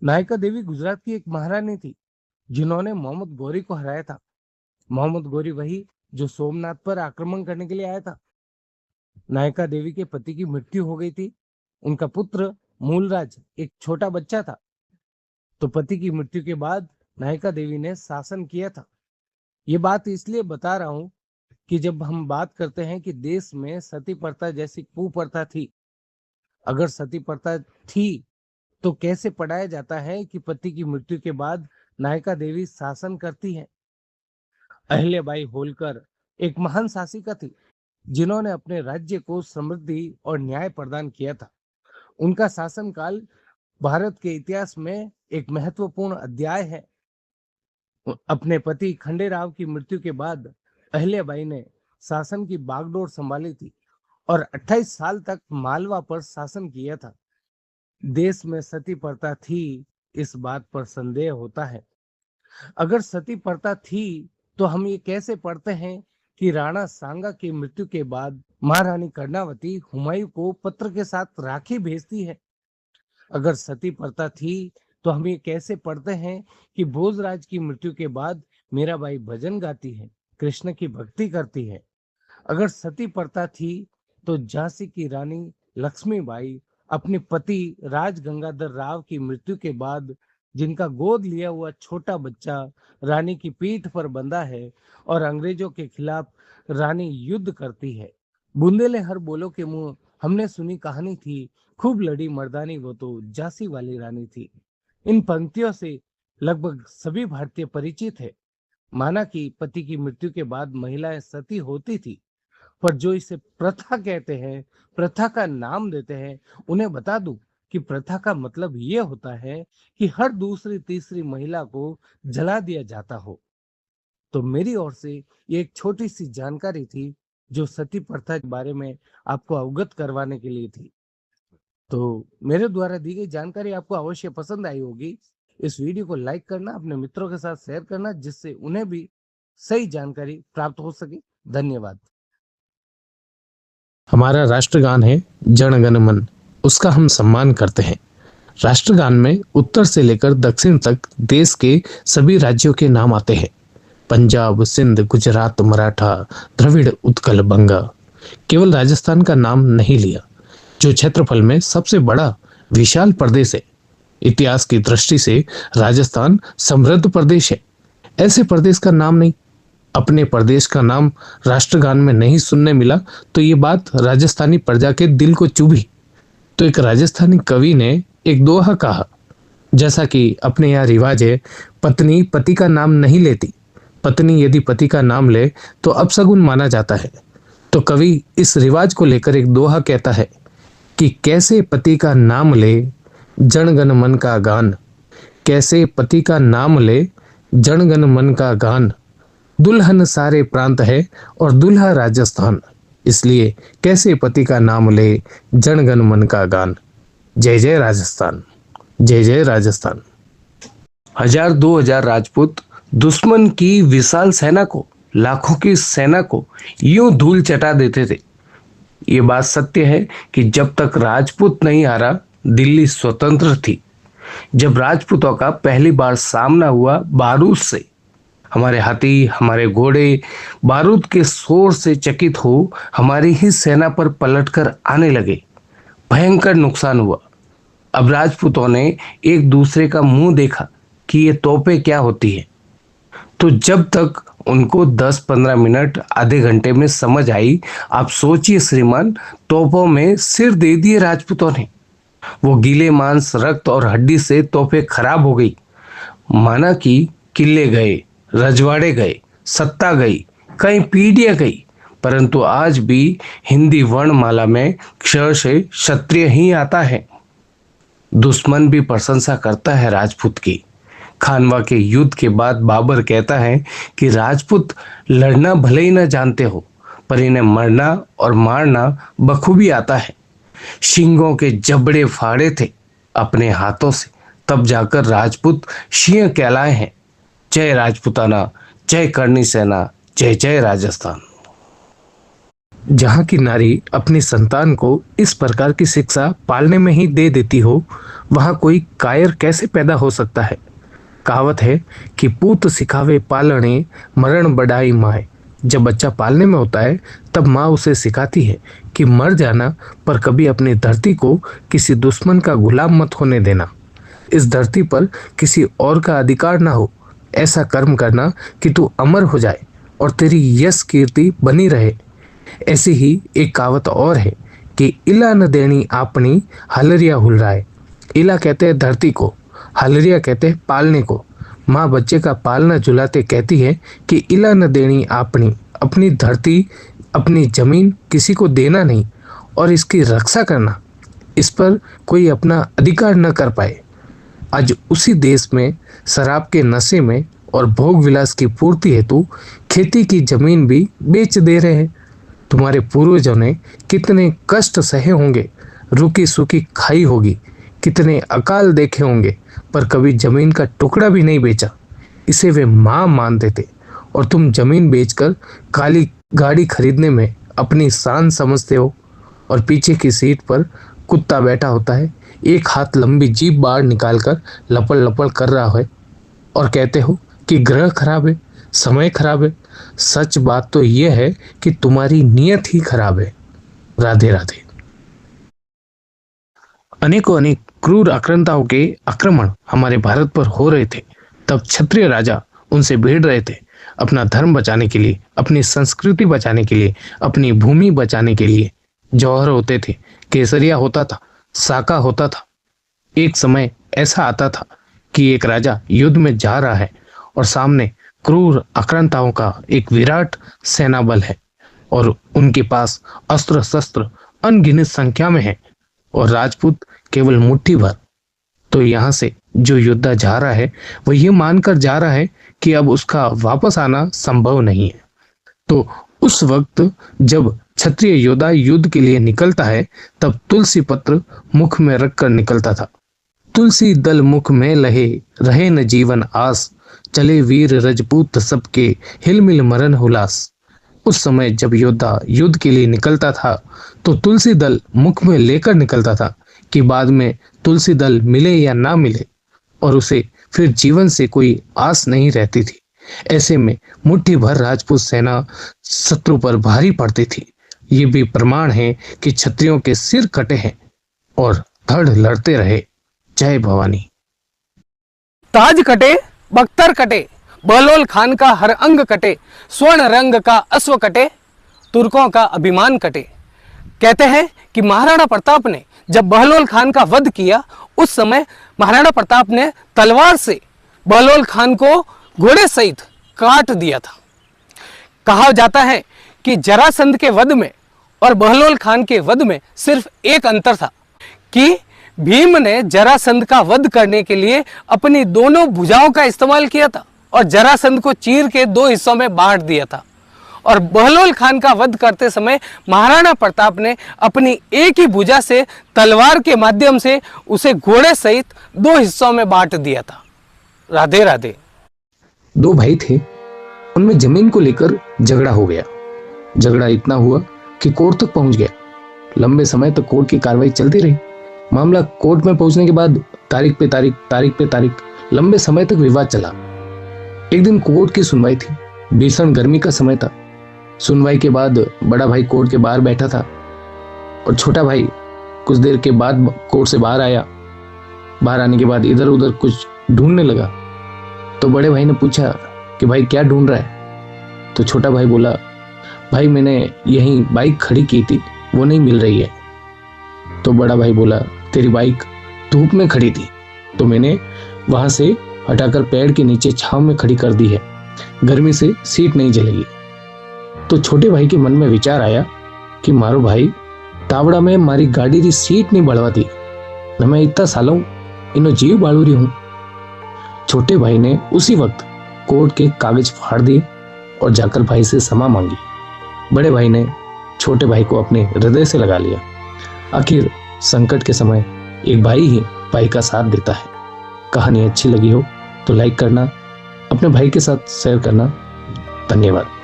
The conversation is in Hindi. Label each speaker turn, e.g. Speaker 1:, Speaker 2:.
Speaker 1: नायका देवी गुजरात की एक महारानी थी जिन्होंने मोहम्मद गौरी को हराया था। मोहम्मद गौरी वही जो सोमनाथ पर आक्रमण करने के लिए आया था। नायका देवी के पति की मृत्यु हो गई थी। उनका पुत्र मूलराज एक छोटा बच्चा था। तो पति की मृत्यु के बाद नायका देवी ने शासन किया था। ये बात इसलिए बता रहा हूं कि जब हम बात करते हैं कि देश में सती प्रथा जैसी कुप्रथा थी, अगर सती प्रथा थी तो कैसे पढ़ाया जाता है कि पति की मृत्यु के बाद नायका देवी शासन करती है। अहिल्याबाई होलकर एक महान शासिका थी जिन्होंने अपने राज्य को समृद्धि और न्याय प्रदान किया था। उनका शासनकाल भारत के इतिहास में एक महत्वपूर्ण अध्याय है। अपने पति खंडेराव की मृत्यु के बाद अहिल्याबाई ने शासन की बागडोर संभाली थी और 28 साल तक मालवा पर शासन किया था। देश में सती प्रथा थी, इस बात पर संदेह होता है। अगर सती प्रथा थी तो हम ये कैसे पढ़ते हैं कि राणा सांगा की मृत्यु के बाद महारानी कर्णावती हुमायूं को पत्र के साथ राखी भेजती है। अगर सती प्रथा थी तो हम ये कैसे पढ़ते हैं कि भोजराज की मृत्यु के बाद मीराबाई भजन गाती है, कृष्ण की भक्ति करती है। अगर सती प्रथा थी तो झांसी की रानी लक्ष्मीबाई अपने पति राज गंगाधर राव की मृत्यु के बाद जिनका गोद लिया हुआ छोटा बच्चा रानी की पीठ पर बंधा है और अंग्रेजों के खिलाफ रानी युद्ध करती है। बुंदेले हर बोलो के मुंह हमने सुनी कहानी थी, खूब लड़ी मर्दानी वो तो झांसी वाली रानी थी। इन पंक्तियों से लगभग सभी भारतीय परिचित है। माना कि पति की मृत्यु के बाद महिलाएं सती होती थी, पर जो इसे प्रथा कहते हैं, प्रथा का नाम देते हैं, उन्हें बता दूं कि प्रथा का मतलब ये होता है कि हर दूसरी तीसरी महिला को जला दिया जाता हो। तो मेरी ओर से ये एक छोटी सी जानकारी थी जो सती प्रथा के बारे में आपको अवगत करवाने के लिए थी। तो मेरे द्वारा दी गई जानकारी आपको अवश्य पसंद आई होगी। इस वीडियो को लाइक करना, अपने मित्रों के साथ शेयर करना, जिससे उन्हें भी सही जानकारी प्राप्त हो सके। धन्यवाद।
Speaker 2: हमारा राष्ट्रगान है जन गण मन, उसका हम सम्मान करते हैं। राष्ट्रगान में उत्तर से लेकर दक्षिण तक देश के सभी राज्यों के नाम आते हैं। पंजाब, सिंध, गुजरात, मराठा, द्रविड़, उत्कल, बंगा। केवल राजस्थान का नाम नहीं लिया, जो क्षेत्रफल में सबसे बड़ा विशाल प्रदेश है। इतिहास की दृष्टि से राजस्थान समृद्ध प्रदेश है। ऐसे प्रदेश का नाम नहीं, अपने प्रदेश का नाम राष्ट्रगान में नहीं सुनने मिला तो ये बात राजस्थानी प्रजा के दिल को चुभी। तो एक राजस्थानी कवि ने एक दोहा कहा, जैसा कि अपने यहाँ रिवाज है, पत्नी पति का नाम नहीं लेती, पत्नी यदि पति का नाम ले तो अपशगुन माना जाता है। तो कवि इस रिवाज को लेकर एक दोहा कहता है कि कैसे पति का नाम ले जनगण मन का गान, कैसे पति का नाम ले जनगण मन का गान, दुल्हन सारे प्रांत है और दुल्हा राजस्थान, इसलिए कैसे पति का नाम ले जनगण मन का गान। जय जय राजस्थान, जय जय राजस्थान।
Speaker 3: 1000-2000 राजपूत दुश्मन की विशाल सेना को, लाखों की सेना को यूं धूल चटा देते थे। ये बात सत्य है कि जब तक राजपूत नहीं हारा, दिल्ली स्वतंत्र थी। जब राजपूतों का पहली बार सामना हुआ बारूद से, हमारे हाथी, हमारे घोड़े बारूद के शोर से चकित हो हमारी ही सेना पर पलटकर आने लगे। भयंकर नुकसान हुआ। अब राजपूतों ने एक दूसरे का मुंह देखा कि ये तोपें क्या होती है। तो जब तक उनको 10-15 मिनट, आधे घंटे में समझ आई, आप सोचिए श्रीमान, तोपों में सिर दे दिए राजपूतों ने। वो गीले मांस, रक्त और हड्डी से तोपें खराब हो गई। माना कि किले गए, रजवाड़े गए, सत्ता गई, कई पीढ़ियां गई, परंतु आज भी हिंदी वर्णमाला में क्ष से क्षत्रिय ही आता है। दुश्मन भी प्रशंसा करता है राजपूत की। खानवा के युद्ध के बाद बाबर कहता है कि राजपूत लड़ना भले ही न जानते हो, पर इन्हें मरना और मारना बखूबी आता है। सिंहों के जबड़े फाड़े थे अपने हाथों से, तब जाकर राजपूत सिंह कहलाए हैं। जय राजपूताना, जय करनी सेना, जय जय राजस्थान।
Speaker 2: जहाँ की नारी अपनी संतान को इस प्रकार की शिक्षा पालने में ही दे देती हो, वहाँ कोई कायर कैसे पैदा हो सकता है। कहावत है कि पूत सिखावे पालने मरण बढ़ाई माए। जब बच्चा पालने में होता है तब माँ उसे सिखाती है कि मर जाना पर कभी अपनी धरती को किसी दुश्मन का गुलाम मत होने देना। इस धरती पर किसी और का अधिकार ना हो। ऐसा कर्म करना कि तू अमर हो जाए और तेरी यश कीर्ति बनी रहे। ऐसी ही एक कहावत और है कि इला न देनी आपनी हलरिया हुलराए। इला कहते हैं धरती को, हलरिया कहते हैं पालने को। माँ बच्चे का पालना झुलाते कहती है कि इला न देनी आपनी, अपनी धरती अपनी जमीन किसी को देना नहीं और इसकी रक्षा करना, इस पर कोई अपना अधिकार न कर पाए। आज उसी देश में शराब के नशे में और भोग विलास की पूर्ति हेतु खेती की जमीन भी बेच दे रहे हैं। तुम्हारे पूर्वजों ने कितने कष्ट सहे होंगे, रूखी सूखी खाई होगी, कितने अकाल देखे होंगे, पर कभी जमीन का टुकड़ा भी नहीं बेचा। इसे वे माँ मानते थे और तुम जमीन बेचकर काली गाड़ी खरीदने में अपनी शान समझते हो। और पीछे की सीट पर कुत्ता बैठा होता है, एक हाथ लंबी जीभ बाहर निकालकर लपड़ लपड़ कर रहा है और कहते हो कि ग्रह खराब है, समय खराब है। सच बात तो यह है कि तुम्हारी नीयत ही खराब है। राधे राधे। अनेकों अनेक क्रूर आक्रांताओं के आक्रमण हमारे भारत पर हो रहे थे, तब क्षत्रिय राजा उनसे भिड़ रहे थे। अपना धर्म बचाने के लिए, अपनी संस्कृति बचाने के लिए, अपनी भूमि बचाने के लिए। जौहर होते थे, केसरिया होता था, साका होता था। एक समय ऐसा आता था कि एक राजा युद्ध में जा रहा है और सामने क्रूर आक्रांताओं का एक विराट सेना बल है और उनके पास अस्त्र शस्त्र अनगिनत संख्या में है और राजपूत केवल मुट्ठी भर। तो यहाँ से जो योद्धा जा रहा है वह ये मानकर जा रहा है कि अब उसका वापस आना संभव नहीं है। तो उस वक्त जब क्षत्रिय योद्धा युद्ध के लिए निकलता है तब तुलसी पत्र मुख में रखकर निकलता था। तुलसी दल मुख में लहे, रहे न जीवन आस, चले वीर रजपूत सबके हिलमिल मरण हुलास। उस समय जब योद्धा युद्ध के लिए निकलता था तो तुलसी दल मुख में लेकर निकलता था कि बाद में तुलसी दल मिले या ना मिले और उसे फिर जीवन से कोई आस नहीं रहती थी। ऐसे में मुट्ठी भर राजपूत सेना शत्रु पर भारी पड़ती थी। ये भी प्रमाण है कि क्षत्रियों के सिर कटे हैं और धड़ लड़ते रहे। जय भवानी।
Speaker 4: ताज कटे, बख्तर कटे, बहलोल खान का हर अंग कटे, स्वर्ण रंग का अश्व कटे, तुर्कों का अभिमान कटे। कहते हैं कि महाराणा प्रताप ने जब बहलोल खान का वध किया उस समय महाराणा प्रताप ने तलवार से बहलोल खान को घोड़े सहित काट दिया था। कहा जाता है कि जरासंध के वध में और बहलोल खान के वध में सिर्फ एक अंतर था कि भीम ने जरासंध का वध करने के लिए अपनी दोनों भुजाओं का इस्तेमाल किया था और जरासंध को चीर के 2 हिस्सों में बांट दिया था। और बहलोल खान का वध करते समय महाराणा प्रताप ने अपनी एक ही भुजा से तलवार के माध्यम से उसे घोड़े सहित 2 हिस्सों में बांट दिया था। राधे राधे।
Speaker 2: 2 भाई थे, उनमें जमीन को लेकर झगड़ा हो गया। झगड़ा इतना हुआ कि कोर्ट तक पहुंच गया। लंबे समय तक कोर्ट की कार्रवाई चलती रही। मामला कोर्ट में पहुंचने के बाद तारीख पे तारीख लंबे समय तक विवाद चला। एक दिन कोर्ट की सुनवाई थी। भीषण गर्मी का समय था। सुनवाई के बाद बड़ा भाई कोर्ट के बाहर बैठा था और छोटा भाई कुछ देर के बाद कोर्ट से बाहर आया। बाहर आने के बाद इधर उधर कुछ ढूंढने लगा। तो बड़े भाई ने पूछा कि भाई क्या ढूंढ रहा है? तो छोटा भाई बोला, भाई मैंने यहीं बाइक खड़ी की थी, वो नहीं मिल रही है। तो बड़ा भाई बोला, तेरी बाइक धूप में खड़ी थी तो मैंने वहां से हटाकर पेड़ के नीचे छांव में खड़ी कर दी है, गर्मी से सीट नहीं जलेगी। तो छोटे भाई के मन में विचार आया कि मारो भाई, तावड़ा में मारी गाड़ी री सीट नहीं बढ़वाती न, मैं इतना सालों इनो जीव बाड़ू रही हूं। छोटे भाई ने उसी वक्त कोर्ट के कागज फाड़ दिए और जाकर भाई से क्षमा मांगी। बड़े भाई ने छोटे भाई को अपने हृदय से लगा लिया। आखिर संकट के समय एक भाई ही भाई का साथ देता है। कहानी अच्छी लगी हो तो लाइक करना, अपने भाई के साथ शेयर करना। धन्यवाद।